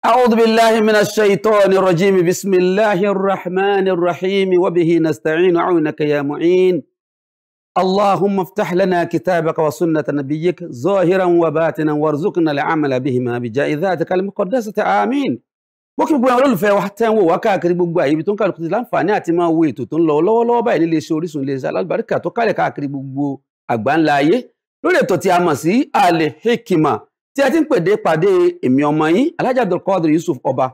أعوذ بالله من الشيطان الرجيم بسم الله الرحمن الرحيم وبه نستعين عونك يا معين اللهم افتح لنا كتابك وسنة نبيك ظاهرا وباطنا وارزقنا العمل بهما بجاه ذاتك المقدسة آمين mo kí gbogbo àwọn olólùfẹ́ wa tẹ́ ń wò wá káàkiri gbogbo àyè ibi tó ń kálukú ti láǹfààní àti máa wo ètò tó ń lọ lọ́wọ́lọ́wọ́ báyìí nílé iṣẹ́ Orísun iléeṣẹ́ alálùbáríkà tó kálẹ̀ káàkiri gbogbo àgbáńlá ayé lórí ètò tí a mọ̀ sí Al-Hikima tí a ti ń pàdé èmi ọmọ yín Alhaji Abdulkadir Yusuf Ọba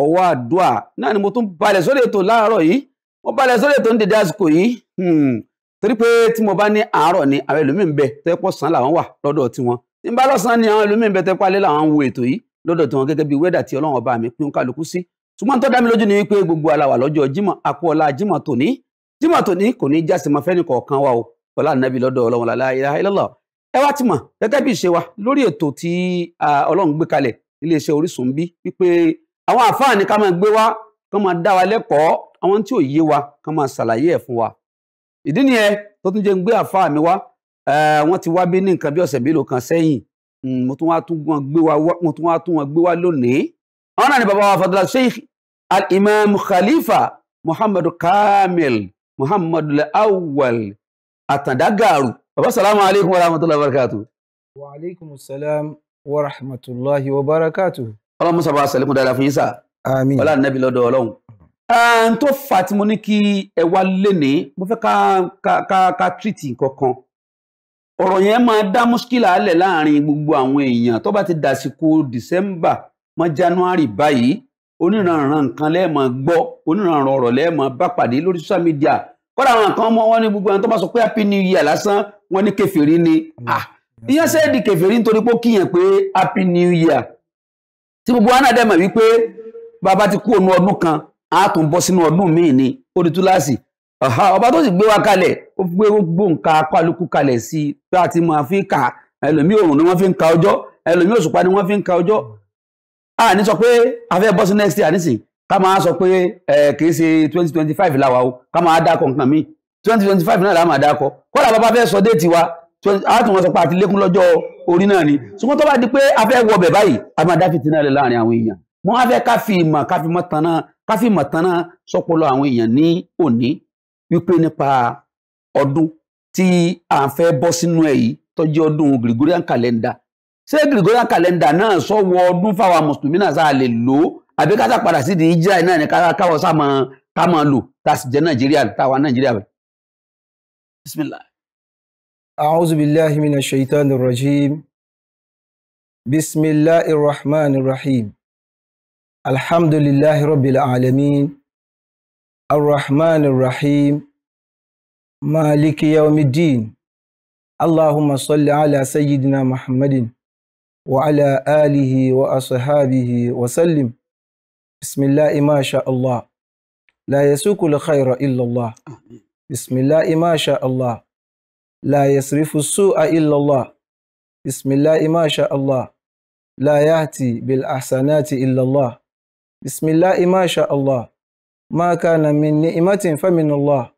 ọwọ́ àdúà náà ni mo tún balẹ̀ sórí ètò láàárọ̀ yìí mo balẹ̀ sórí ètò ní dédé àsìkò yìí torí pé tí mo bá ní àárọ̀ ni àwọn ẹlòmíín bẹ tẹ́pọ̀ sàn làwọn wà lọ́dọ̀ tiwọn tí n bá lọ́sàn-án ni àwọn ẹlòmíín bẹ tẹ́pọ̀ alẹ́ làwọn ń wo ètò yìí lọ́dọ̀ tí wọn gẹ́gẹ́ bí wẹ́dà tí Ọlọ́run ọba mi pín kálukú sí ṣùgbọ́n tó dá mi lójú ni wípé gbogbo aláwà lọ́jọ́ Jímọ̀ akọ́ọ̀lá Jímọ̀ tòní kò ní jásí mọ́ fẹ́ni kọ̀ọ̀kan wa o ọlá nàbí lọ́dọ̀ Ọlọ́run la ilaha illallah ẹ wá ti mọ̀ gẹ́gẹ́ bí ìṣe wa lórí ètò tí Ọlọ́run gbé kalẹ̀ iléeṣẹ́ Orísun bí wípé àwọn àfáà ní ká máa gbé wá kán máa dá wa lẹ́kọ̀ọ́ àwọn tí ò yé wa kán máa ṣàlàyé ẹ̀ fún wa ìdí nìyẹn tó tún jẹ́ ń gbé àfáà mi wá wọ́n ti wá bí ní nǹkan bí ọ̀sẹ̀ mélòó kan sẹ́yìn mo tún wá tún wọn gbé wá lónìí àwọn náà ni bàbá wa Fadila Sheikh al-Imam Khalifa Muhammadu Kamil Muhammadu al-Awwal Atandagaru bàbá salamu alaikum wa rahmatullahi wa barakatuh. Wa alaikum salam wa rahmatullahi wa barakatuh. Ọlọ́run musa bá sàlékún dáadáa fún yín sà. Àmín. Ọlá nàbí lọ́dọ̀ Ọlọ́run. Tó fà tí mo ní kí ẹ wá lénìí mo fẹ́ ká tírìtì nǹkan kan ọ̀rọ̀ yẹn máa dá mùṣkílà alẹ̀ láàrin gbogbo àwọn èèyàn tó bá ti dàsìkò December mọ́ January báyìí oníranran nǹkan lẹ́ẹ̀mọ́ gbọ́ oníranran ọ̀rọ̀ lẹ́ẹ̀mọ́ bá pàdé lórí social media kọ́dà àwọn kan mọ́ wọn ní gbogbo àwọn tó bá sọ pé happy new year lásán wọ́n ní kèfèrí ni ìyẹn ṣe di kèfèrí nítorí pé ó kíyàn pé happy new year tí gbogbo wa náà dẹ̀ mọ̀ wípé bàbá ti kú ònú ọdún kan á tún bọ́ sínú ọdún míì ni ó di túláàsì ọba tó sì gbé wa kalẹ̀ ó gbé gbogbo nǹkan apálukú kalẹ̀ sí i pé àti máa fi kà ẹlòmí òrùn ni wọ́n fi ń ka ọjọ́ ẹlòmí òṣùpá ni wọ́n fi ń ka ọjọ́ a ní sọ pé a fẹ́ bọ́ sí next year nísìn ká máa sọ pé kìí ṣe 2025 láwa o ká máa dákọ̀ nǹkan míì 2025 náà la máa dákọ̀ kọ́lá bàbá fẹ́ sọ déètì wa àtún wọn sọ pé àti lékún lọ́jọ́ orí náà ni ṣùgbọ́n tó bá di pé a fẹ́ wọ bẹ̀ báyìí a máa dá fìtínà lẹ̀ láàrin àwọn èèyàn wọ́n á fẹ́ ká fi ìmọ̀ tanná sọpọlọ àwọn èèyàn ní òní wípé nípa ọdún tí a fẹ́ bọ́ sínú ẹ̀ yìí tó jẹ́ ọdún Gregorian calendar ṣé Gregorian calendar náà sọ́wọ́ ọdún fáwọn mùsùlùmí náà sáà lè lò ó àbí ká sá padà sí di Israel náà ní káwọ́ sá ká máa lò tá a sì jẹ́ Nàìjíríà táwa Nàìjíríà bẹ̀. Bismillah. A'udhu billahi minash shaitanir rajim. Bismillahir rahmanir rahim. Alhamdulillahi rabbil alamin. Ar-Rahmanir Rahim. Maliki yawmiddin. Allahumma salli ala sayyidina Muhammadin wa ala alihi wa ashabihi wa sallim. Bismillahi ma sha Allah. La yasuku al-khayra illa Allah. Bismillahi ma sha Allah. La yasrifu as-su'a illa Allah. Bismillahi ma sha Allah. La yahti bil ahsanati illa Allah. Bismillahi ma sha Allah. ما كان من نعمة فمن الله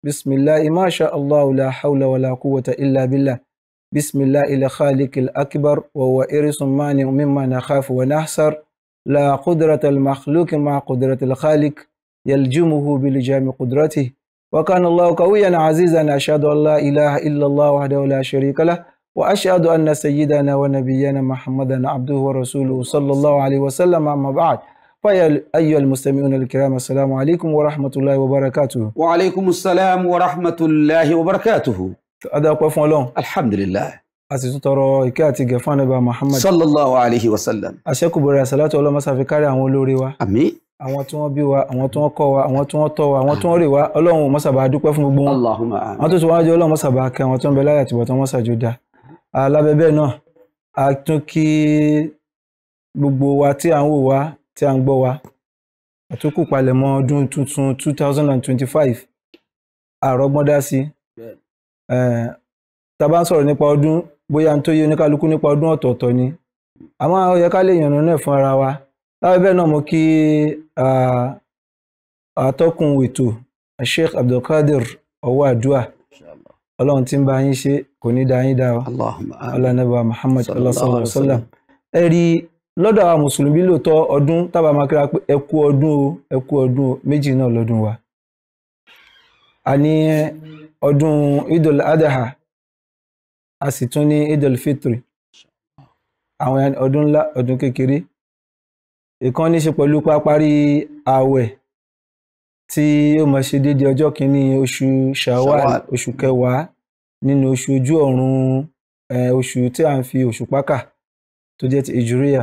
بسم الله ما شاء الله لا حول ولا قوة إلا بالله بسم الله الخالق الأكبر وهو إرث مانع مما نخاف ونحسر لا قدرة المخلوق مع قدرة الخالق يلجمه بلجام قدرته وكان الله قويا عزيزا أشهد أن لا إله إلا الله وحده لا شريك له وأشهد أن سيدنا ونبينا محمدا عبده ورسوله صلى الله عليه وسلم أما بعد فيا أيها المستمعون الكرام السلام عليكم ورحمة الله وبركاته. وعليكم السلام ورحمة الله وبركاته. أدعوكم فلان. الحمد لله. أسيطر إكاتي غفان أبا محمد. صلى الله عليه وسلم. أشكو برا صلاة الله مسافة كاري àwọn olórí wa. Àmín. Àwọn tí wọ́n bí wa, àwọn tí wọ́n kọ́ wa, àwọn tí wọ́n tọ́ wa, àwọn tí wọ́n rè wa, Ọlọ́run má ṣàbà dúpẹ́ fún gbogbo wọn. Allahumma amin. Àwọn tó ti wá jẹ́ Ọlọ́run má ṣàbà kẹ́ àwọn tó ń bẹ láyé àti bọ̀tán má ṣàjò dá. Alábẹ́bẹ́ náà, a tún kí gbogbo wa tí à ń wò wá tí à ń gbọ́ wa àtúkù palẹ̀mọ́ ọdún tuntun 2025 àrọ́gbọ́n dá sí tá bá ń sọ̀rọ̀ nípa ọdún bóyá ń tó yé oníkálukú nípa ọdún ọ̀tọ̀ọ̀tọ̀ ni àmọ́ ó yẹ ká lè yànnà náà fún ara wa lábẹ́ bẹ́ẹ̀ náà mo kí atọ́kùn ètò Sheikh Abdulkadir ọwọ́ àdúà Ọlọ́run tí ń bá yín ṣe kò ní dá yín dá wa ọlọ́nàbà Muhammad sallallahu alaihi wasallam ẹ̀rí lọ́dọ̀ àwọn mùsùlùmí lóòótọ́ ọdún tábà máa kíra pé ẹ kú ọdún o ẹ kú ọdún o méjì náà lọ́dún wa a ní ọdún idul adha a sì tún ní idul fitri àwọn ọdún ńlá ọdún kékeré ìkan ní ṣe pẹ̀lú pápárí ààwẹ̀ tí ó máa ṣe déédéé ọjọ́ kìíní oṣù Shawwal oṣù kẹwàá nínú oṣù ojú ọ̀run oṣù tí a ń fi òṣùpá kà tó jẹ́ ti Hijriya.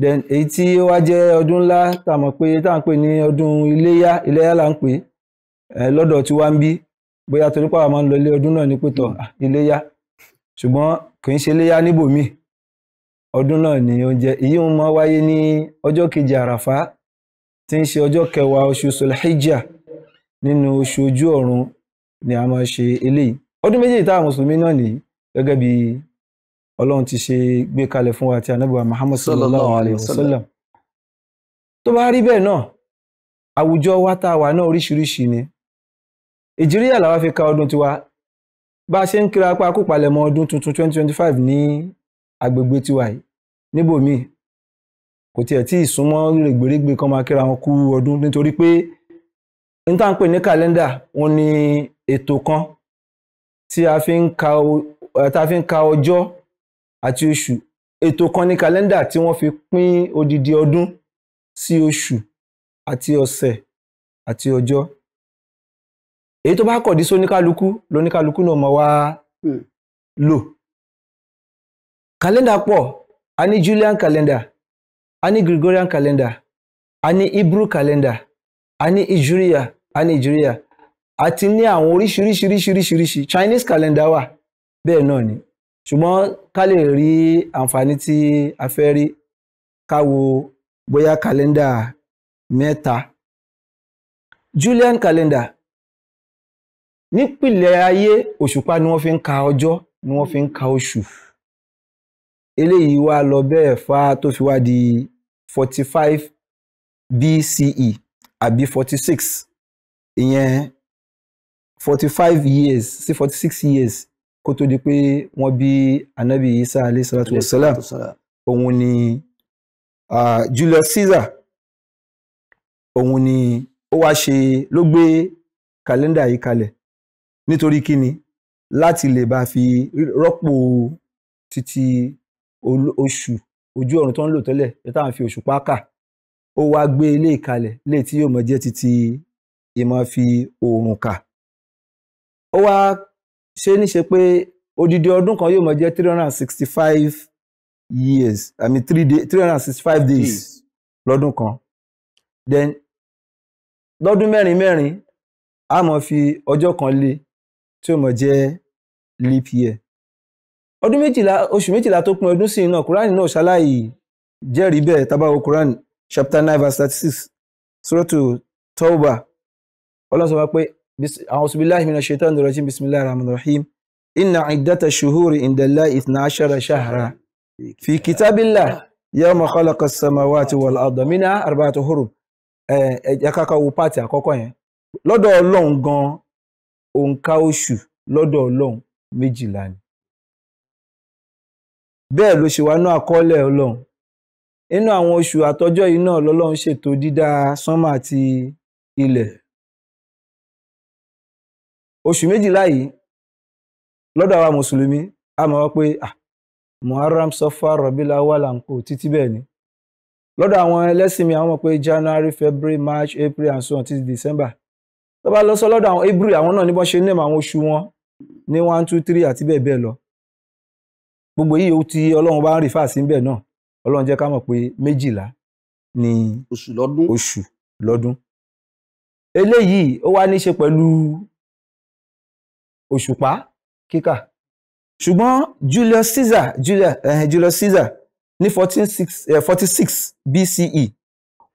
Then èyí tí ó wá jẹ́ ọdún ńlá tá a mọ̀ pé tá à ń pè ní ọdún iléyá là ń pè lọ́dọ̀ tí wá ń bí bóyá torí pàwọ́ máa ń lọ ilé ọdún náà ní pẹ̀tọ̀ iléyá ṣùgbọ́n kì í ṣe iléyá níbòmíì ọdún náà ni oúnjẹ èyí ń máa wáyé ní ọjọ́ kejì àràfá tí ń ṣe ọjọ́ kẹwàá oṣù Sulhijja nínú oṣù ojú ọ̀run ni a máa ṣe eléyìí ọdún méjèèjì táwọn mùsùlùmí náà nìyí gẹ́gẹ́ bí Ọlọ́run ti ṣe gbé kalẹ̀ fún wa àti Ànábì wa Muhammad sallallahu alayhi wa sallam tó bá rí bẹ́ẹ̀ náà àwùjọ wa tá a wà náà oríṣiríṣi ni Hijriya làwa fi ka ọdún tiwa bá a ṣe ń kíra pa kópalẹ̀mọ́ ọdún tuntun 2025 ní agbègbè tiwa yìí níbòmíì kò tiẹ̀ tí ìsúnmọ́ rẹ̀gbẹ̀rẹ̀gbẹ̀ kan máa kíra wọn kú ọdún nítorí pé n tá ń pè ní kàlẹ́ndà wọn ni ètò kan tí a fi ń ka ọjọ́ àti oṣù ètò kan ní kàlẹ́ndà tí wọ́n fi pín odidi ọdún sí oṣù àti ọ̀sẹ̀ àti ọjọ́ èyí tó bá kọ̀dí sóníkálukú lóníkálukú náà máa wá lò kàlẹ́ndà pọ̀ a ní Julian calendar a ní Gregorian calendar a ní Hebrew calendar a ní Hijriya àti ní àwọn oríṣiríṣiríṣiríṣi Chinese calendar wà bẹ́ẹ̀ náà ni ṣùgbọ́n ká lè rí àǹfààní tí a fẹ́ rí ká wo bóyá kàlẹ́ndà mẹ́ta Julian calendar nípìnlẹ̀ ayé òṣùpá ni wọ́n fi ń ka ọjọ́ ni wọ́n fi ń ka oṣù eléyìí wá lọ bẹ́ẹ̀ fà tó fi wá di 45 BCE àbí 46 ìyẹn 45 years sí 46 years kó tó di pé wọ́n bí Ànábì Isa alayhi salatu wassalam òun ni Julius Caesar òun ni ó wá ṣe ló gbé kàlẹ́ndà yìí kalẹ̀ nítorí kíni láti lè bá fi rọ́pò títí oṣù ojú ọ̀run tó ń lò tẹ́lẹ̀ táà ń fi òṣùpá kà ó wá gbé ilé ìkalẹ̀ lè tí yóò mọ̀ jẹ́ títí ìmọ̀ fi oòrùn kà ó wá ṣe níṣe pé odidi ọdún kan yóò mọ̀ jẹ́ 365 years I mean 365 days lọ́dún kan then lọ́dún mẹ́rin a mọ̀ fi ọjọ́ kan lé tí ó mọ̀ jẹ́ leap year ọdún méjìlá oṣù méjìlá tó pín ọdún sí iná Kùránì náà ṣaláì jẹ́rìí bẹ́ẹ̀ tá bá wo Kùránì chapter 9 verse 36 suratu Tawbah Ọlọ́run sọ wá pé a'udhu billahi minash shaitanir rajim bismillahir rahmanir rahim inna iddata shuhuri indallahi 12 shahra fi kitabillah yawma khalaqas samawati wal arda minha arba'atu hurum ẹ̀jẹ̀ káká wo pàtì àkọ́kọ́ yẹn lọ́dọ̀ Ọlọ́run gan òǹkà oṣù lọ́dọ̀ Ọlọ́run 12 ni bẹ́ẹ̀ ló ṣe wá ní àkọọ́lẹ̀ Ọlọ́run inú àwọn oṣù àtọjọ́ yìí náà lọ́lọ́run ṣètò dídá sánmà àti ilẹ̀ oṣù 12 yìí lọ́dọ̀ àwa mùsùlùmí a mọ̀ pé Muharram Safar Rabiul Awwal àǹkó títí bẹ́ẹ̀ ni lọ́dọ̀ àwọn ẹlẹ́sìn mi àwọn mọ̀ pé January February March April and so on títí December tó bá lọ sọ lọ́dọ̀ àwọn Hebrew àwọn náà ní bọ́n ṣe name àwọn oṣù wọn ní 1 2 3 àti bẹ́ẹ̀ bẹ́ẹ̀ lọ gbogbo yìí ó tí Ọlọ́run bá ń rí fà sí bẹ́ẹ̀ náà Ọlọ́run jẹ́ ká mọ̀ pé 12 ni oṣù lọ́dún eléyìí ó wá ní ṣe pẹ̀lú òṣùpá kíkà ṣùgbọ́n Julius Caesar ní 46 BCE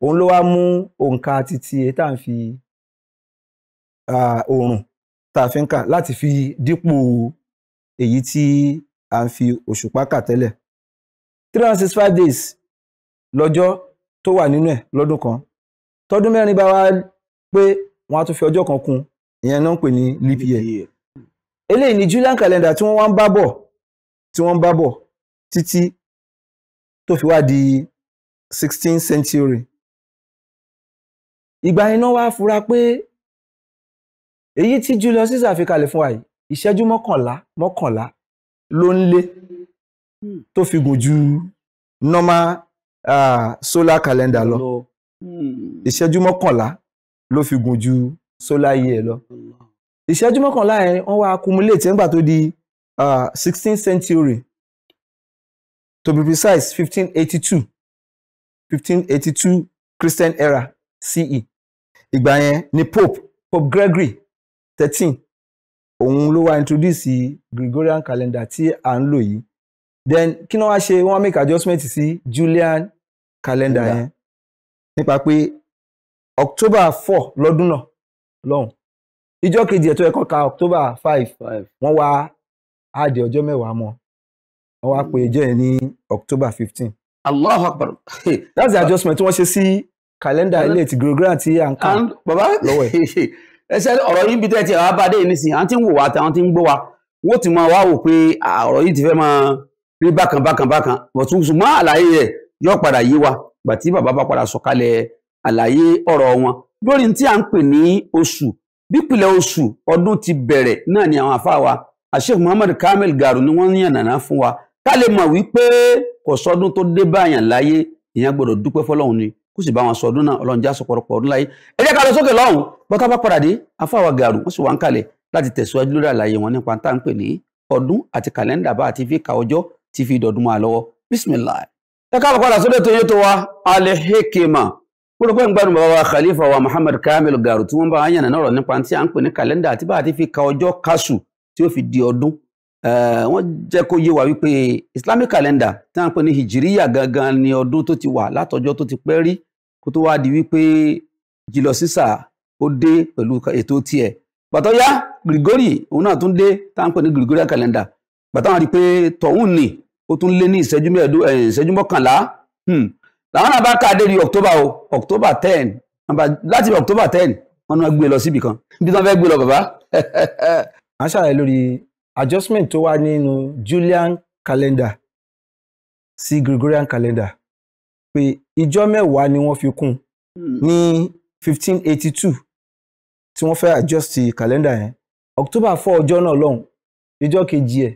òun ló wá mú òǹkà títí tá à ń fi oòrùn tá a fi ń kà láti fi dípò èyí tí à ń fi òṣùpá kà tẹ́lẹ̀ 365 days lọ́jọ́ tó wà nínú ẹ̀ lọ́dún kan tọdún mẹ́rin bá wá pé wọ́n á tún fi ọjọ́ kan kún ìyẹn náà ń pè ní leap year eléyìí ni Julian calendar tí wọ́n ń bá bọ̀ títí tó fi wá di 16th century. Ìgbà yẹn náà wá fura pé èyí tí Julius Caesar fi kalẹ̀ fún wa yìí ìṣẹ́jú mọ́kànlá ló ń lé tó fi gùn ju normal solar calendar lọ. Ìṣẹ́jú mọ́kànlá ló fi gùn ju solar year lọ. Ìṣẹ́jú mọ́kànlá yẹn wọ́n wá accumulate nígbà tó di 16th century, to be precise 1582 Christian era CE. Ìgbà yẹn ni Pope Gregory 13 òun ló wá introduce Gregorian calendar tí à ń lò yìí. Then kí ni wọ́n ṣe, wọ́n make adjustment sí Julian calendar yẹn nípa pé October 4 lọ́dún náà lọ́hùn, ìjọ́ kejì ẹ̀ tó yẹ kó ka October 5 wọ́n wá àdé ọjọ́ mẹ́wàá mọ́, wọ́n wá pé ìjọ́ yẹn ní October 15. Allahu Akbar. That's the adjustment tí wọ́n ṣe sí calendar ilé ti Gregorian tí à ń kà lọ́wọ́ ẹ̀. Ẹsẹ̀ ọ̀rọ̀ yìí bí tẹ́tí àwọn abáde yìí nísìnyí àwọn tí ń wò wá àtàwọn tí ń gbọ́ wa wọ́n ti máa wá wò pé ọ̀rọ̀ yìí ti fẹ́ máa rí bákan ṣùgbọ́n àlàyé rẹ̀ yóò padà yé wa gbà tí bàbá bá padà sọ̀kalẹ̀ àlàyé ọ̀rọ̀ wọn lórí tí à ń pè ní oṣù. Bípìlẹ̀ oṣù ọdún ti bẹ̀rẹ̀ náà ni àwọn àfáà wa Sheikh Muhammad Kamil Garu ni wọ́n yànnàná fún wa ká lè mọ̀ wípé kò sọdún tó dé báyàn láyé ìyẹn gbọ́dọ̀ dúpẹ́ fọ́lọ́run ni kó sì bá wọn sọdún náà Ọlọ́run já sọ̀pọ̀lọpọ̀ ọdún láyé. Ẹ jẹ́ ká lọ sókè lọ́hùn bọ́tá bá padà dé àfáà wa Garu wọ́n sì wá ń kalẹ̀ láti tẹ̀síwájú lórí àlàyé wọn nípa tá à ń pè ní ọdún àti kàlẹ́ndà bá àti fi ka ọjọ́ ti fi dọ̀dún máa lọ́wọ́. Bismillah. Ẹ káàbọ̀ padà sódò tó yé tó wa Al-Hikima. Mo rò pé ń gbádùn bàbá wa Khalifa wa Muhammad Kamil Garu tí wọ́n bá wá yànnà náà nípa tí à ń pè ní kàlẹ́ndà àti bá àti fi ka ọjọ́ kásù tí ó fi di ọdún. Wọ́n jẹ́ kó yé wa wípé Islamic calendar tí à ń pè ní Hijriya gangan ni ọdún tó ti wà látọjọ́ tó ti pẹ́ rí kó tó wá di wípé Julius Caesar ó dé pẹ̀lú ètò tiẹ̀. Bàtọ́ yá Gregory òun náà tún dé tá à ń pè ní Gregorian calendar. Bàtọ́ wọn rí pé tọ̀hún ni ó tún lé ní ìṣẹ́jú mọ́kànlá. Làwọn náà bá ká dé ní October 10 láti October 10 wọn náà gbé lọ síbì kan bí wọ́n fẹ́ gbé lọ bàbá. À ń ṣàlàyé lórí adjustment tó wà nínú Julian calendar sí Gregorian calendar pé ìjọ́ mẹ́wàá ni wọ́n fi kún ní 1582 tí wọ́n fẹ́ adjust calendar yẹn. October 4 ọjọ́ náà lọ́hùn ìjọ́ kejì ẹ̀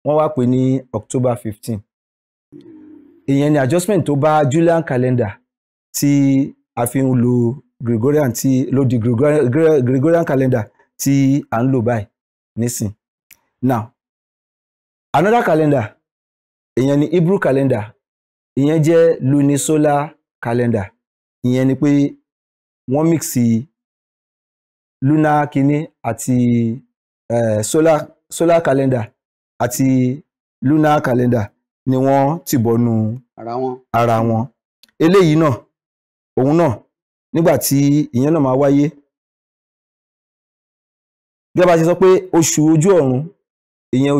wọ́n wá pè ní October 15. Ìyẹn ni adjustment tó bá Julian calendar tí a fi ń lo Gregorian Gregorian calendar tí à ń lò báyìí nísìn. Now another calendar ìyẹn ni Hebrew calendar, ìyẹn jẹ́ lunisolar calendar. Ìyẹn ni pé wọ́n mix lunar kìíní àti solar calendar àti lunar calendar ni wọ́n ti bọnú ara wọn. Eléyìí náà òun náà nígbà tí ìyẹn náà máa wáyé gẹ́gẹ́ bá ṣe sọ pé oṣù ojú ọ̀run ìyẹn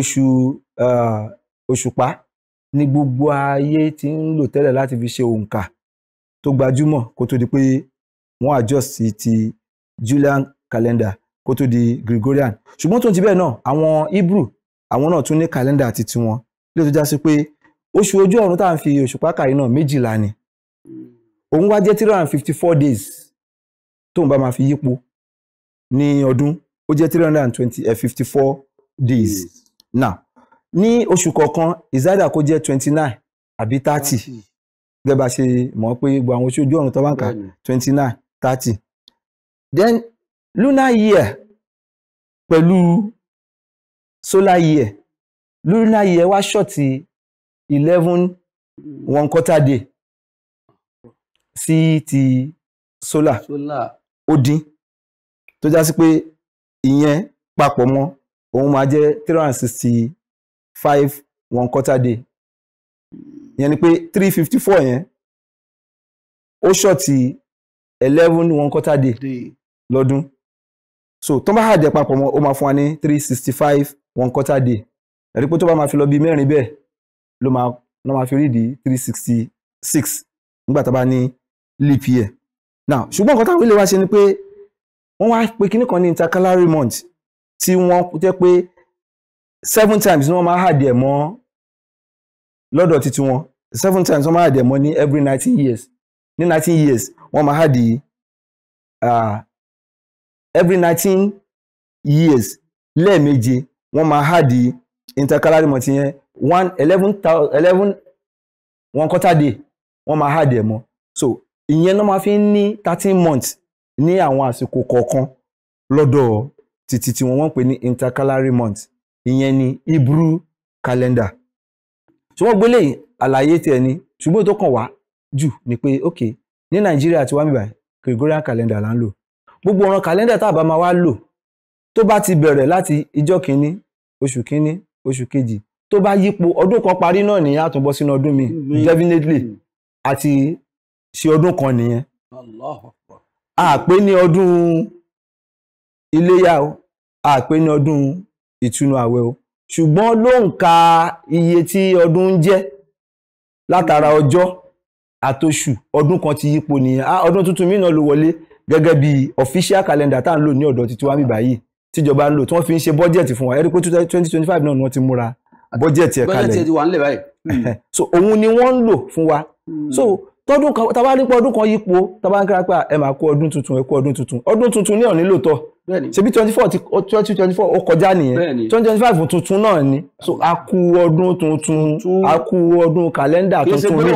òṣùpá ní gbogbo ayé tí ń lò tẹ́lẹ̀ láti fi ṣe òǹkà tó gbajúmọ̀ kó tó di pé wọ́n adjust ti Julian calendar kó tó di Gregorian. Ṣùgbọ́n tó ti bẹ́ẹ̀ náà àwọn Hebrew àwọn náà tún ní calendar àti tiwọn lè tó já sí pé oṣù ojú ọ̀run tá à ń fi òṣùpá kàrí náà 12 ni òun wá jẹ́ 354 days tóun bá máa fi yípo ní ọdún ó jẹ́ 354 days. Now ní oṣù kọ̀ọ̀kan ìzáìdà kó jẹ́ 29 àbí 30 gẹ́gẹ́ bá ṣe mọ̀ pé gbogbo àwọn oṣù ojú ọ̀run tó bá ń kà 29 30. Then lunar year pẹ̀lú solar year wá ṣọ́ọ̀tì 11 1/4 day sí ti solar ó dín tó já sí pé ìyẹn papọ̀ mọ́ òun máa jẹ́ 365 1/4 day. Ìyẹn ni pé 354 yẹn ó ṣọ́ọ̀tì 11 1/4 day lọ́dún. So tó bá hàjẹ́ papọ̀ mọ́ ó máa fún wa ní 365 1/4 day. Ẹ̀rí pé tó bá máa fi lọ bí mẹ́rin bẹ́ẹ̀ ló máa fi rí di 366 nígbà tá bá ní leap year. Now ṣùgbọ́n nǹkan táwọn ilé wa ṣe ni pé wọ́n wá pé kíní kan ní intercalary month tí wọ́n jẹ́ pé 7 times ni wọ́n máa hàdí ẹ̀ mọ́ lọ́dọ̀ títí wọn 7 times wọ́n máa hàdì ẹ̀mọ́ ní every 19 years ní 19 years wọ́n máa hàdì every 19 years lẹ́ẹ̀méje wọ́n máa hàdì intercalary month yẹn 11 one quarter day wọ́n máa hàdì ẹ̀mọ́ so ìyẹn náà máa fi ń ní 13 months ní àwọn àsìkò kọ̀ọ̀kan lọ́dọ̀ títí tí wọ́n pè ní intercalary month ìyẹn ní Hebrew calendar so wọ́n gbélé àlàyé tiẹ̀ ni ṣùgbọ́n tó kàn wá jù ni pé ok ní Nàìjíríà tí wá mi báyìí Gregorian calendar là ń lò gbogbo ọ̀ràn calendar tá a bá máa wá lò tó bá ti bẹ̀rẹ̀ láti ìjọ́ kìíní oṣù kejì tó bá yípo ọdún kan parí náà nìyẹn á tún bọ́ sínú ọdún mi definitely àti ṣe ọdún kan nìyẹn a pè ní ọdún iléyá o a pè ní ọdún ìtúnu àwẹ̀ o ṣùgbọ́n ló ń ka iye tí ọdún ń jẹ́ látara ọjọ́ àtoṣù ọdún kan ti yípo nìyẹn ọdún tuntun mi náà ló wọlé gẹ́gẹ́ bí official calendar tá à ń lò ní ọ̀dọ̀ títí wá mi báyìí tíjọba ń lò tí wọ́n fi ń ṣe bọ́jẹ̀tì fún wa ẹ rí pé 2025 náà ni wọ́n ti múra bọ́jẹ̀tì ẹ̀ kalẹ̀ bọ́jẹ̀tì wà nílẹ̀ báyìí so òun ni wọ́n ń lò fún wa so tọdún kan tá bá rí pé ọdún kan yípo tá bá ń kíra pé ẹ máa kó ọdún tuntun ní ọ̀ní lóòótọ́ ṣebí 2024 ó kọjá nìyẹn 2025 tuntun náà ni so a kú ọdún tuntun a kú ọdún kàlẹ́ndà tuntun ní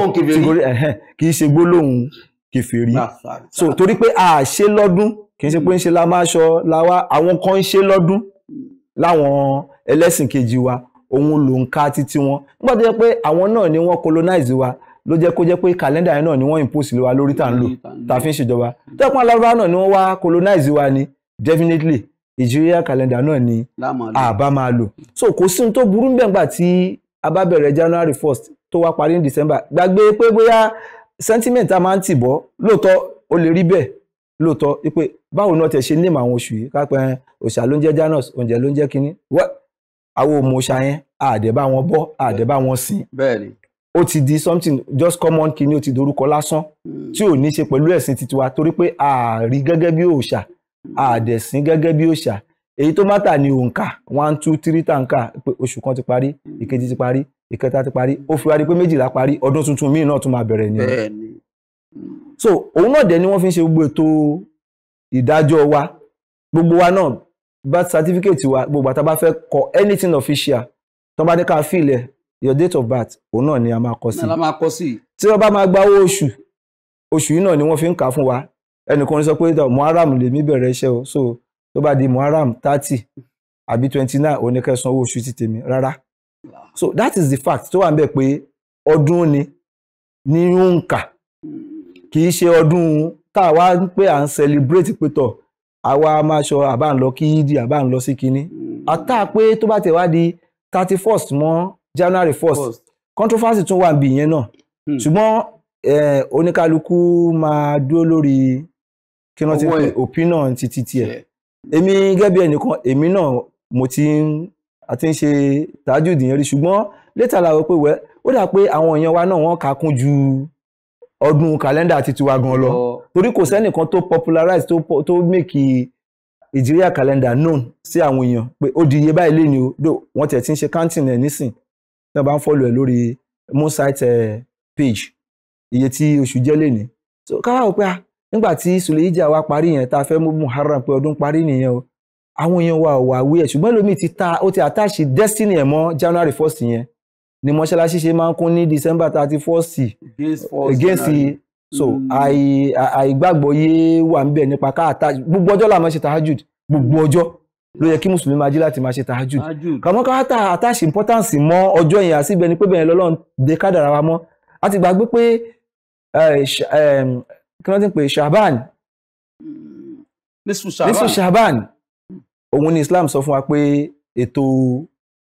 kì í ṣe gbólóhùn kèfèrí so torí pé a ṣe lọ́dún kì í ṣe pé ń ṣe la máa ṣọ láwa àwọn kan ń ṣe lọ́dún láwọn ẹlẹ́sìn kejì wa òun ló ń ká títí wọn nígbà tó jẹ́ pé àwọn náà ni wọ́n colonize wa ló jẹ́ kó jẹ́ pé kàlẹ́ndà yẹn náà ni wọ́n impose lé wa lórí tá à ń lò tá a fi ń ṣèjọba tó pọ́n alárúbá náà ni wọ́n wá colonize wa ni definitely Nigeria calendar náà ni àbá máa lò so kò sí ohun tó burú ń bẹ̀ngbà tí a bá bẹ̀rẹ̀ January 1st tó wá parí ní December gbàgbé pé bóyá sentiment a máa ń tì bọ́ lóòótọ́ ó lè rí bẹ́ẹ̀ lóòótọ́ pé báwo náà tẹ̀ ṣe name àwọn oṣù yìí kápẹ́ òṣà ló ń jẹ́ Janus oúnjẹ ló ń jẹ́ kínní àwọn òmò òṣà yẹn àdẹ̀bá wọn bọ́ àdẹ̀bá wọn sìn ó ti di something just common kínní ó ti dorúkọ lásán tí ò ní ṣe pẹ̀lú ẹ̀sìn titiwa torí pé ààrí gẹ́gẹ́ bí òòṣà àdẹ̀sìn gẹ́gẹ́ bí òòṣà èyí tó mátà ní òǹkà 1 2 3 tàǹkà pé oṣù kan ti parí ìkejì ti parí ìkẹta ti parí ó fi wá rí pé méjìlá parí ọdún tuntun míì náà tún máa bẹ̀rẹ̀ ni so òun náà dẹ̀ ni wọ́n fi ń ṣe gbogbo ètò ìdájọ́ wa gbogbo wa náà birth certificate wa gbogbo àtà bá fẹ́ kọ anything official tó bá ní ká fílẹ̀ your date of birth òun náà ni a máa kọ sí tí wọ́n bá máa gba owó oṣù yìí náà ni wọ́n fi ń kà fún wa ẹnìkan ní sọ pé Muharram lèmi bẹ̀rẹ̀ iṣẹ́ o so tó bá di Muharram 30 àbí 29 òun ni kẹ́ san owó oṣù ti tèmi rárá so that is the fact tó wà ń bẹ̀ pé ọdún ni ní òǹkà kì í ṣe ọdún tá a wá pé à ń celebrate pé tọ̀ àwa máa ṣọ àbá ń lọ kí yídì àbá ń lọ sí kinní àtà pé tó bá tẹ̀ wá di 31st mọ́ January 1st controversy tún wà ń bì yẹn náà ṣùgbọ́n oníkálukú máa dúró lórí kí wọ́n ti pè opinion títí tiẹ̀ èmi gẹ́gẹ́ bí ẹnìkan èmi náà mo ti ń ṣe tàájùdì yẹn rí ṣùgbọ́n létà la wọ pé ó dà pé àwọn èèyàn wa náà wọ́n kà kún ju ọdún kàlẹ́ndà títí wa gan lọ torí kò sẹ́nìkan tó popularize tó make Nigeria calendar known sí àwọn èèyàn pé ó di iye báyìí lé ní o wọ́n tẹ̀ tí ń ṣe counting ẹ̀ nísìn tí wọ́n bá ń follow ẹ̀ lórí Moonsite page iye tí oṣù jẹ́ lé ní so káwá wò pé nígbà tí Sulhijjah wa parí yẹn tá a fẹ́ mú Muharram pé ọdún parí nìyẹn o àwọn èèyàn wa ò wà wí ẹ̀ ṣùgbọ́n lómi ó ti attach destiny ẹ̀ mọ́ January 1st yẹn ni mọ́ṣáláṣí ṣe máa ń kún ní December 31st against so àìgbàgbọ́ yé wà ń bẹ̀ nípa ká gbogbo ọjọ́ la máa ṣe tahajud gbogbo ọjọ́ ló yẹ kí mùsùlùmí máa jí láti máa ṣe tahajud kàmọ́ ká attach importance mọ́ ọjọ́ yẹn àti ibẹ̀ ni pé bẹ́ẹ̀ lọ́lọ́run dé kádàrá wa mọ́ a ti gbàgbé pé kí wọ́n ti ń pè Shaban nísù Shaban òun ni Islam sọ fún wa pé ètò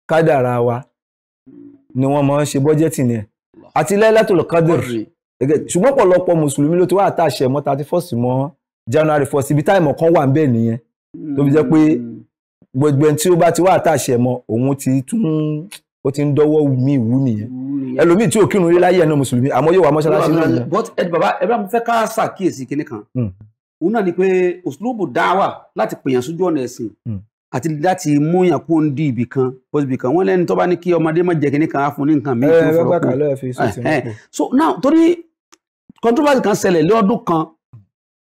kádàrá wa ni wọ́n máa ń ṣe bọ́jẹ́tì ni ẹ̀ àti Laylatul Qadr ṣùgbọ́n pọ̀lọpọ̀ mùsùlùmí ló ti wá àtàṣẹ mọ́ 31st mọ́ January 1st ibi táìmọ̀ kan wà ń bẹ̀ nìyẹn tó fi jẹ́ pé gbogbo ẹni tí ó bá ti wá àtàṣẹ mọ́ òun ti ń dọ́wọ́ mi wú nìyẹn ẹlòmíì tí ò kírun rí láyé ẹ̀nà mùsùlùmí àmọ́ yóò wá mọ́ṣáláṣí nìyẹn. but bàbá ẹ bá mo fẹ́ ká ṣàkíyèsí kinní kan òun náà ni pé òṣùlùbù dáwà láti pèèyàn sójú ọ̀nà ẹ̀sìn àti láti mú yàn kó ń di ibì kan bó ibì kan wọ́n lẹ́ni tó bá ní kí ọmọdé má jẹ kíní kan á fún ní nǹkan míì tó fọlọ́ kù. So now torí controversy kan ṣẹlẹ̀ lọ́dún kan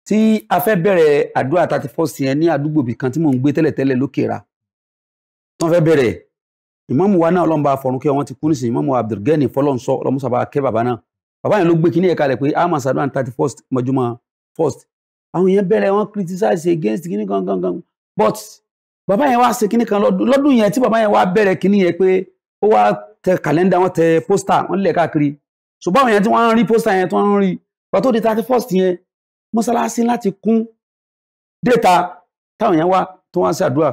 tí a fẹ́ bẹ̀rẹ̀ àdúrà 31st yẹn ní àdúgbò ibì kan tí mò ń gbé tẹ́lẹ̀tẹ́lẹ̀ lókèra wọ́n fẹ́ bẹ̀rẹ̀ ìmáàmù wa náà ọlọ́mọba àfọ̀rúnkẹ́ wọn ti kú nísìnyí ìmáàmù Abdulgani fọlọ́nsọ ọlọ́mùsàbà kẹ́ bàbá náà bàbá yẹn ló gbé kíní ẹ̀ka rẹ̀ pé a máa ṣàdúrà 31st mọ́júmọ́ 1st àwọn èèyàn bẹ̀rẹ̀ wọn criticize against kíní gangan but bàbá yẹn wá ṣe kíní kan lọ́dún yẹn tí bàbá yẹn wá bẹ̀rẹ̀ kíní yẹn pé ó wá tẹ kàlẹ́ndà wọn tẹ pósítà wọn lẹ̀ káàkiri ṣùgbọ́n àwọn yẹn tí wọ́n ń rí pósítà yẹn tí wọ́n ń rí pàtó di 31st yẹn mọ́sálásí láti kún déta táwọn yẹn wá tó wá sí àdúrà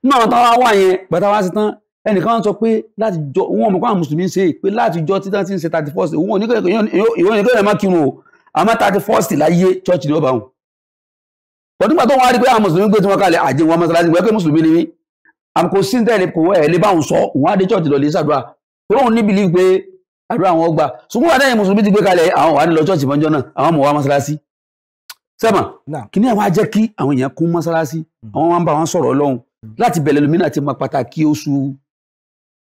náà táwọn wá yẹn gbàtà wá sí tán ẹnìkan sọ pé láti jọ wọn mọ̀ pé àwọn mùsùlùmí ń ṣe pé láti jọ títàn tí ń ṣe 31st òun ò ní kí ẹ̀ má kírun o àmọ́ 31st láyé church ni ó bá wọn nígbà tó wọ́n rí pé àwọn mùsùlùmí gbé tí wọ́n kalẹ̀ àjẹ́ wọn mọ́sálásí wọ́n pé mùsùlùmí ni mí àmkò sí tẹ́lẹ̀ kò ẹ̀ lè bá wọn sọ òun á dé church lọ lè ṣàdúrà tó lóun ní bìlí pé àdúrà wọn gbà ṣùgbọ́n wà dáyẹ̀ mùsùlùmí ti gbé kalẹ̀ àwọn wà ní lọ church mọ́jọ́ náà àwọn mọ̀ wá mọ́sálásí sẹ́mà kí ní àwọn á jẹ́ kí àwọn èèyàn kún mọ́sálásí àwọn wọn bá wọn sọ̀rọ̀ Ọlọ́run láti bẹ̀rẹ̀ lómìnà ti mọ pàtàkì oṣù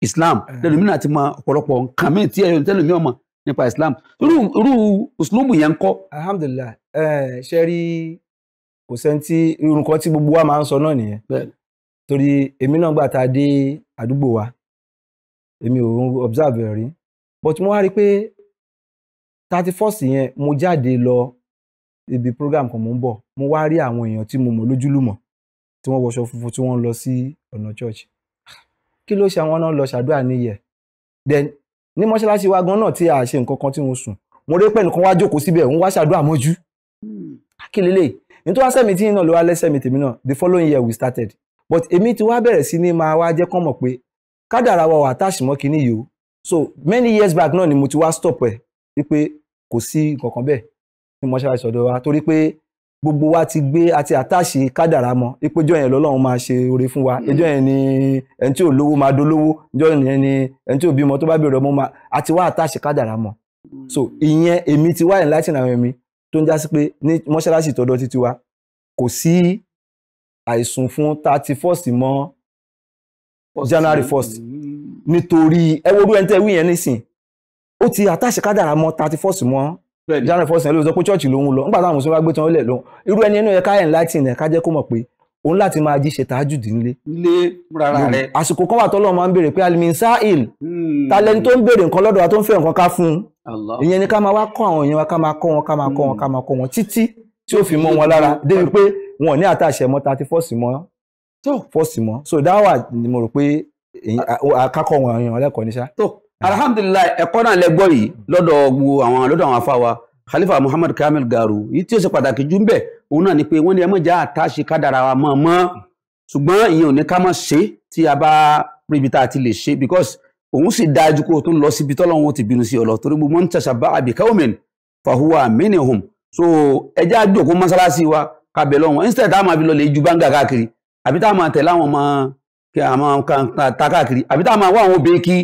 Islam lómìnà ti mọ ọ̀pọ̀lọpọ̀ nǹkan mí tí ẹ̀yọ́ tẹ́lẹ̀ mi ọmọ nípa Islam irú uslubu yẹn ń kọ́. Alhamdulillah ṣe rí kò sẹ́ni irun kan tí gbogbo wa máa ń sọ náà nìyẹn torí èmi náà gbà tá a dé àdúgbò wa èmi ò observe rí but mo wá rí pé 31st yẹn mo jáde lọ ibi program kan mo ń bọ̀ mo wá rí àwọn èèyàn tí mo mọ̀ lójúlùmọ̀ tí wọ́n wọṣọ funfun tí wọ́n lọ sí ọ̀nà church kí ló ṣe àwọn náà lọ ṣàdúrà níyẹ̀ then ní mọ́ṣáláṣí wa gan náà tí a ṣe nǹkan kan tí mo sùn mo rí pé nìkan wá jókòó síbẹ̀ òun wá ṣàdúrà mọ́jú kí lélẹ́yìí nítorí wá sẹ́mi tí náà ló wá lẹ́sẹ̀ mi tèmi náà the following year we started but èmi ti wá bẹ̀rẹ̀ sí ní máa wá jẹ́ kán mọ̀ pé kádàrá wa wà táàṣì mọ́ kínní yìí o so many years back náà ni mo ti wá stop ẹ̀ wípé kò sí nǹkan kan bẹ́ẹ̀ ní mọ́ṣáláṣí ọ̀dọ̀ wa torí pé gbogbo wa ti gbé àti àtáàṣì kádàrá mọ́ ipò ìjọ yẹn lọ́lọ́run máa ṣe oore fún wa ìjọ yẹn ni ẹni tí ò lówó máa dolówó ìjọ yẹn ni ẹni tí ò bímọ tó bá bèrè ọmọ máa àti wá àtáàṣì kádàrá mọ́ so ìyẹn èmi ti wá enlighten àwọn ẹ̀mí tó ń já sí pé ní mọ́ṣáláṣí tọ́dọ̀ títí wa kò sí àìsùn fún 31st mọ́ January 1st nítorí ẹwọ́rú ẹni tẹ́ wí yẹn nísìn ó ti àtàṣe kádàrá mọ́ 31st mọ́ January 1st yẹn ló sọ pé church lòun lọ nígbà táwọn mùsùlùmí wá gbé tán lẹ̀ lọ irú ẹni inú yẹ ká enlighten ẹ̀ ká jẹ́ kó mọ̀ pé òun láti máa jí ṣe tàájùdì nílé rárá rẹ̀ àsìkò kan wà tọ́lọ́ máa ń béèrè pé alimin sa'il talẹ́ni tó ń béèrè nǹkan lọ́dọ̀ wa tó ń fẹ́ nǹkan ká fún un ìyẹn ni ká máa wá kọ́ àwọn èèyàn wa ká máa kọ́ wọn títí tí ó fi mọ́ wọn lára débi pé wọn ò ní àtàṣẹ mọ́ 31st mọ́ 1st mọ́ so dáwà ni mo rò pé akákọ̀ wọn èèyàn lẹ́kọ̀ọ́ níṣá. alhamdulillah ẹ̀kọ́ náà lẹ́gbọ́ yìí lọ́dọ̀ àwọn afáwa Khalifa Muhammad Kamil Garu yìí tí ó ṣe pàtàkì jù ń bẹ̀ òun náà ni pé wọ́n ní ẹ má já àtàṣe kádàrá wa mọ́ ṣùgbọ́n ìyẹn ò ní ká má ṣe tí a bá rí ibi tá a ti lè ṣe because òun sì dájú kó o tó lọ síbi tọ́lọ́run ti bínú sí ọ lọ torí gbogbo ń tashabbaha bi qawmin fahuwa minhum so ẹjẹ́ àjòkó mọ́sálásí wa kábẹ̀ lọ́wọ́ instead táwọn máa fi lọ lè ju báńgà káàkiri àbí táwọn máa tẹ̀lé àwọn ọmọ kí àwọn kan ta káàkiri àbí táwọn máa wá àwọn obìnrin kí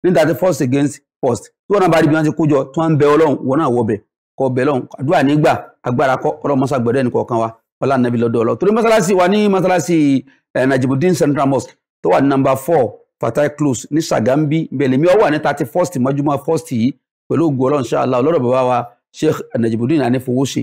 ní 31st against 1st tí wọ́n náà bá rí bí wọ́n ti kójọ tí wọ́n ń bẹ Ọlọ́run wọn náà wọbẹ̀ kọ bẹ̀ lọ́hùn àdúrà nígbà agbára kọ́ ọlọ́mọsá gbọ́dọ̀ ẹnì kọ̀ọ̀kan wa ọlá nàbí lọ́dọ̀ ọlọ́ torí mọ́sálásí wa ní mọ́sálásí Najibudeen Central Mosque tó wà ní number 4 Fatai Close ní Sagambi bẹ̀lẹ̀mí ọ wà ní 31st mọ́júmọ́ 1st yìí pẹ̀lú ògùn Ọlọ́run inshallah ọlọ́dọ̀ bàbá wa Sheikh Najibudeen Anífowóṣe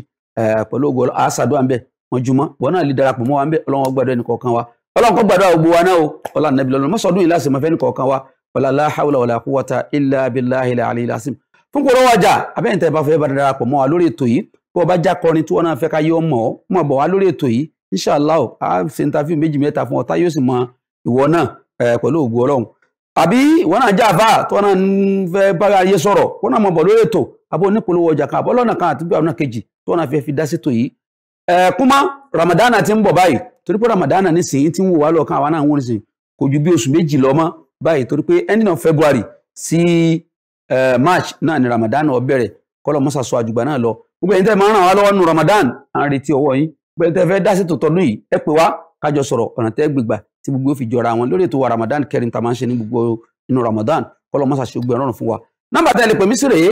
pẹ̀lú ògùn Ọlọ́run àásàdúrà ń bẹ̀ mọ́júmọ́ wọn náà lè darapọ̀ mọ́ wa ń bẹ̀ Ọlọ́run gbọ́dọ̀ ẹnì kọ̀ọ̀kan wa Ọlọ́run kó gbàdúrà gbogbo wa náà o ọlá nàbí lọ́dọ̀ mọ́sọ̀dún yìí láti mọ́fẹ́ ẹnì kọ̀ọ̀kan wa wala la hawla wala quwwata illa billahi al-aliyyil azim fún kòrò wájà abẹ́yìntẹ́ bá fẹ́ bá darapọ̀ mọ́ wa lórí ètò yìí bó bá já kọrin tí wọ́n náà fẹ́ ká yọ mọ̀ bọ̀ wá lórí ètò yìí inshallah a ṣe interview méjì mẹ́ta fún ọ̀tá yóò sì mọ ìwọ náà pẹ̀lú ògo Ọlọ́run àbí ìwọ náà já àfà tí wọ́n náà ń fẹ́ bá ayé sọ̀rọ̀ wọ́n náà mọ̀ bọ̀ lórí ètò abó onípolówó ọjà kan àbọ̀ lọ́nà kan àti bí àwọn kejì tí wọ́n náà fẹ́ fi dá sétò yìí kúmá Ramadan ti ń bọ̀ báyìí torí pé Ramadan nísìnyí tí ń wò wá lọ́ọ̀kan àwa náà ń wọ́n nísìnyí kò ju bí oṣù méjì lọ mọ́ báyìí torí pé ending of February sí March náà ni Ramadan ó bẹ̀rẹ̀ kọ́lọ̀ mọ́sà sọ àjùgbà náà lọ gbogbo ẹ̀yin tẹ́ máa ń ràn wá lọ́wọ́ nù Ramadan à ń retí ọwọ́ yín gbogbo ẹ̀yin tẹ́ fẹ́ dá sí tòótọ́ lóyìí ẹ pè wá kájọ sọ̀rọ̀ ọ̀nà tẹ́ gbégbà tí gbogbo fi jọra wọn lórí ètò wa Ramadan Kareem tá máa ń ṣe ní gbogbo inú Ramadan kọ́lọ̀ mọ́sà ṣe gbogbo ẹ̀rọ̀rùn fún wa nọ́mbà tẹ́ lè pè mí sí rèé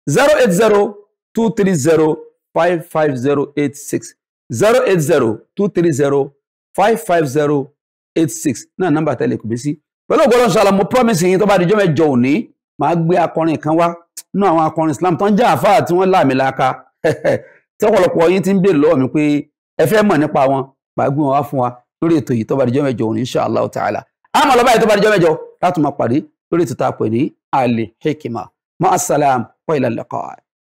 08023055086 0802305 55086 náà nọ́mbà tẹ́lẹ̀ kò bí sí pẹ̀lú ògbọ́dọ̀ ṣàlọ́ mo promise yín tó bá dijọ́ mẹ́jọ òní màá gbé akọrin kan wá nínú àwọn akọrin Islam tó ń jẹ́ àfáà tí wọ́n láàmìlaka tí ọ̀pọ̀lọpọ̀ yín ti ń béèrè lọ́wọ́ mi pé ẹ fẹ́ mọ̀ nípa wọn màá gbé wọn wá fún wa lórí ètò yìí tó bá dijọ́ mẹ́jọ òní insha Allah ta'ala àmọ́ lọ́ba yìí tó bá dijọ́ mẹ́jọ láti máa pàdé lórí ètò tá a pè ní Al-Hikmat ma'as salam wa ila al-liqa.